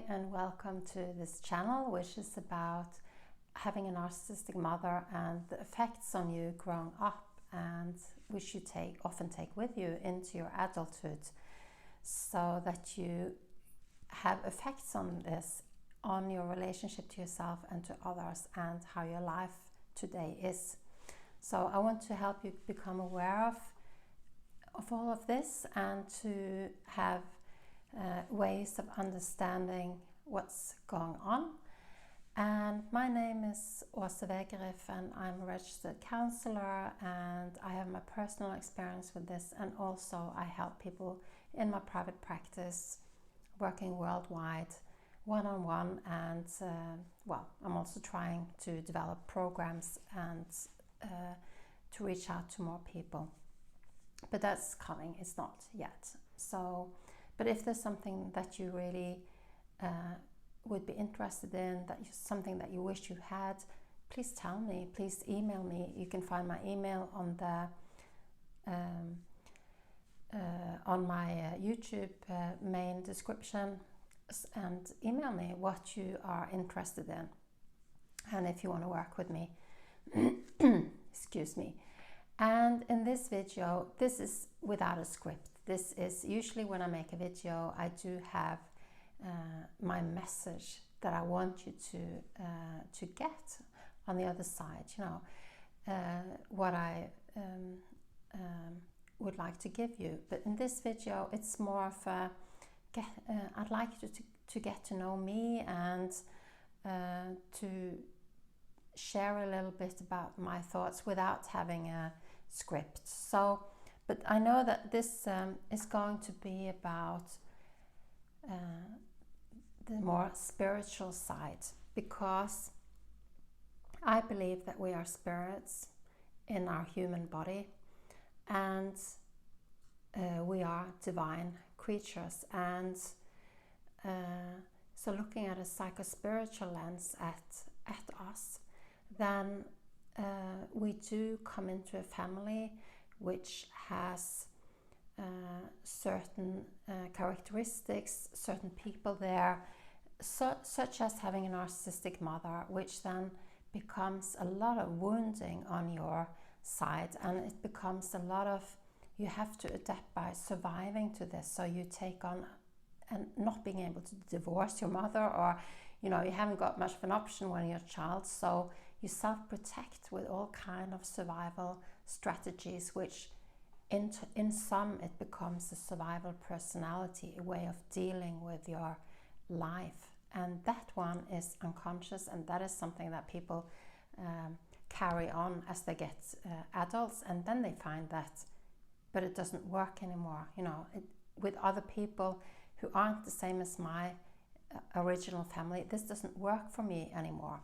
and welcome to this channel, which is about having a narcissistic mother and the effects on you growing up, and which you often take with you into your adulthood, so that you have effects on this, on your relationship to yourself and to others, and how your life today is. So I want to help you become aware of all of this, and to have ways of understanding what's going on. And my name is Åse Wegerif, and I'm a registered counselor, and I have my personal experience with this, and also I help people in my private practice working worldwide, one-on-one, and I'm also trying to develop programs and to reach out to more people, but that's coming. It's not yet. But if there's something that you really would be interested in, something that you wish you had, please tell me, please email me. You can find my email on my YouTube main description, and email me what you are interested in, and if you want to work with me. Excuse me. And in this video, this is without a script. This is usually when I make a video, I do have my message that I want you to get on the other side. What I would like to give you. But in this video, it's more of a I'd like you to get to know me, and to share a little bit about my thoughts without having a script. But I know that this is going to be about the more spiritual side, because I believe that we are spirits in our human body, and we are divine creatures. And so looking at a psychospiritual lens at us, then we do come into a family which has certain characteristics, certain people there, such as having a narcissistic mother, which then becomes a lot of wounding on your side, and it becomes a lot of, you have to adapt by surviving to this. So you take on and not being able to divorce your mother, or you haven't got much of an option when you're a child, so you self-protect with all kind of survival strategies, which in some it becomes a survival personality, a way of dealing with your life. And that one is unconscious, and that is something that people carry on as they get adults, and then they find that, but it doesn't work anymore. With other people who aren't the same as my original family, this doesn't work for me anymore.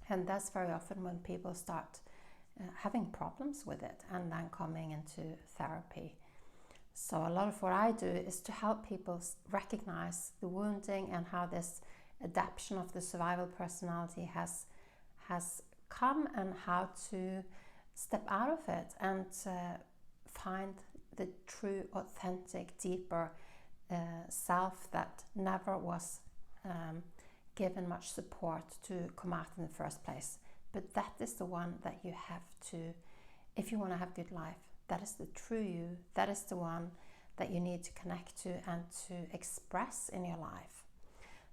And that's very often when people start having problems with it, and then coming into therapy. So a lot of what I do is to help people recognize the wounding, and how this adaptation of the survival personality has come, and how to step out of it and find the true, authentic, deeper self that never was given much support to come out in the first place. But that is the one that you have to, if you want to have a good life, that is the true you, that is the one that you need to connect to and to express in your life.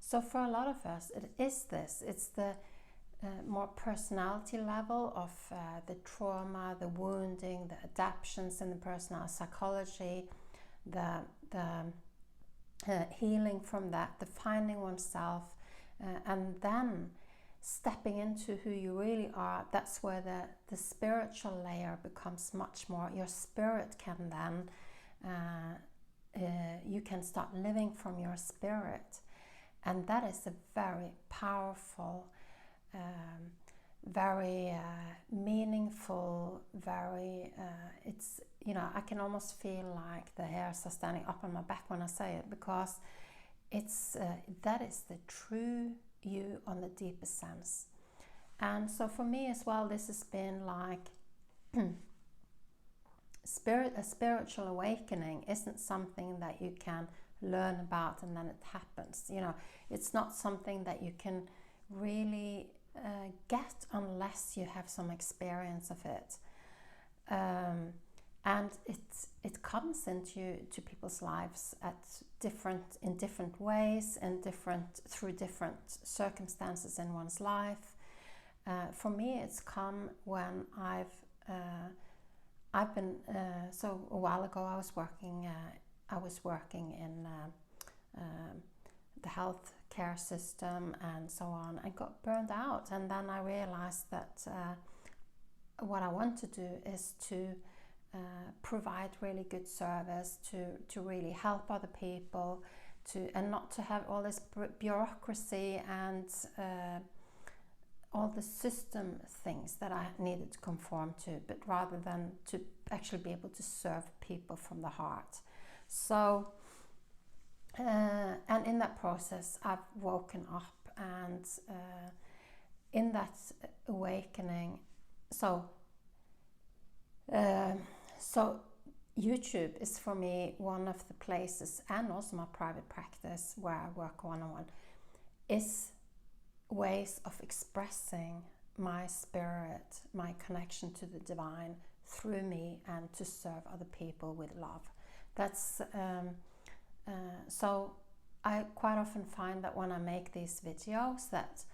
So for a lot of us, it is this, it's the more personality level of the trauma, the wounding, the adaptations in the personal psychology, the healing from that, the finding oneself, and then stepping into who you really are. That's where the spiritual layer becomes much more. Your spirit can then, you can start living from your spirit. And that is a very powerful, very meaningful, very, it's, I can almost feel like the hairs are standing up on my back when I say it, because it's, that is the true you on the deepest sense. And so for me as well, this has been like a spiritual awakening isn't something that you can learn about and then it happens. You know, it's not something that you can really get unless you have some experience of it. And it comes into people's lives in different ways and through different circumstances in one's life. For me, it's come when I've been so a while ago I was working in the health care system and so on, and got burned out, and then I realized that what I want to do is to provide really good service, to really help other people, and not to have all this bureaucracy and all the system things that I needed to conform to, but rather than to actually be able to serve people from the heart. So, and in that process, I've woken up, and in that awakening, so YouTube is for me one of the places, and also my private practice where I work one-on-one, is ways of expressing my spirit, my connection to the divine through me, and to serve other people with love. That's so I quite often find that when I make these videos that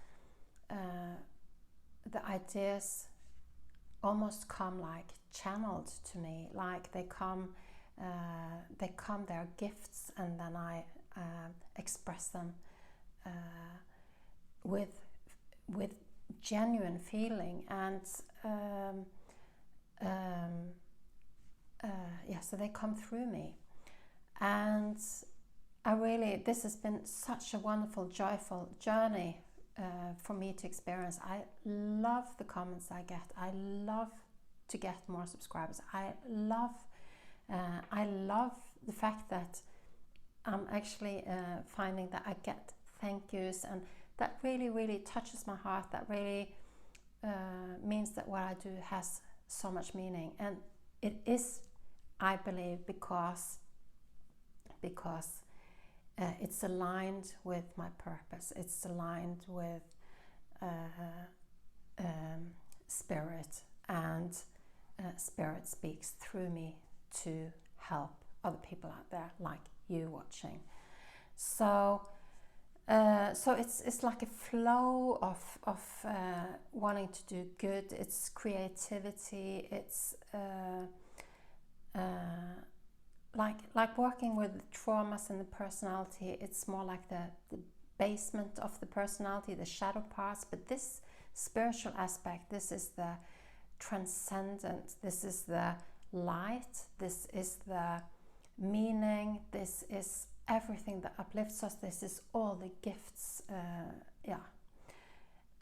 the ideas almost come like channeled to me, like they come, they're gifts, and then I express them with genuine feeling, and so they come through me. And this has been such a wonderful, joyful journey for me to experience. I love the comments I get. I love to get more subscribers. I love the fact that I'm actually finding that I get thank yous, and that really, really touches my heart. That really means that what I do has so much meaning, and it is, I believe, because it's aligned with my purpose. It's aligned with spirit, and spirit speaks through me to help other people out there, like you watching. So it's like a flow of wanting to do good. It's creativity. It's like working with traumas in the personality. It's more like the basement of the personality, the shadow parts. But this spiritual aspect, this is the transcendent. This is the light. This is the meaning. This is everything that uplifts us. This is all the gifts.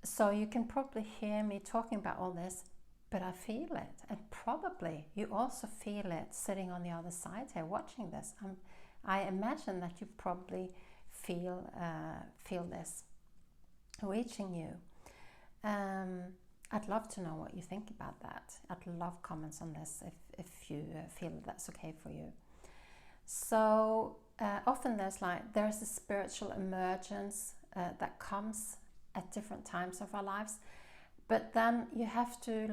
So you can probably hear me talking about all this, but I feel it, and probably you also feel it sitting on the other side here watching this. I imagine that you probably feel this reaching you. I'd love to know what you think about that. I'd love comments on this if you feel that's okay for you. So often there's a spiritual emergence that comes at different times of our lives. But then you have to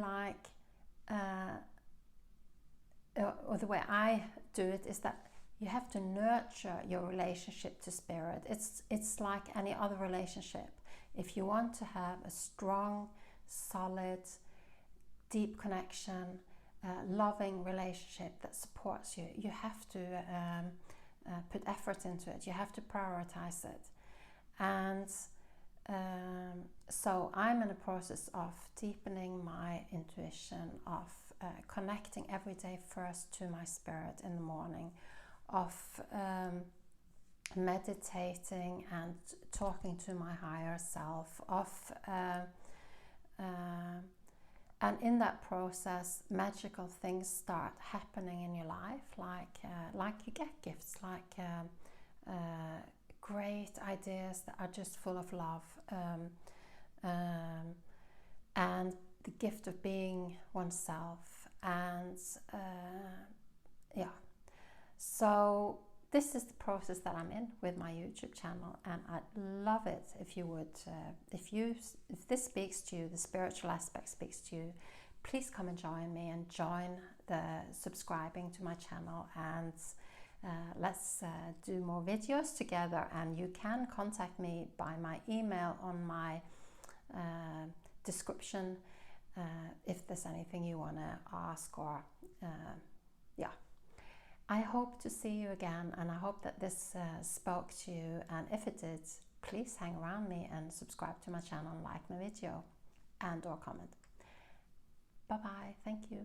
or the way I do it is that you have to nurture your relationship to spirit. It's like any other relationship. If you want to have a strong, solid, deep connection, loving relationship that supports you, you have to put effort into it. You have to prioritize it. And so I'm in a process of deepening my intuition, of connecting every day first to my spirit in the morning, of meditating and talking to my higher self, and in that process magical things start happening in your life, like you get gifts, like great ideas that are just full of love, and the gift of being oneself, and so this is the process that I'm in with my YouTube channel, and I'd love it if you would, if this speaks to you, the spiritual aspect speaks to you, please come and join me and join the subscribing to my channel, and let's do more videos together. And you can contact me by my email on my description if there's anything you want to ask, or yeah. I hope to see you again, and I hope that this spoke to you, and if it did, please hang around me and subscribe to my channel, like my video, and or comment. Bye bye. Thank you.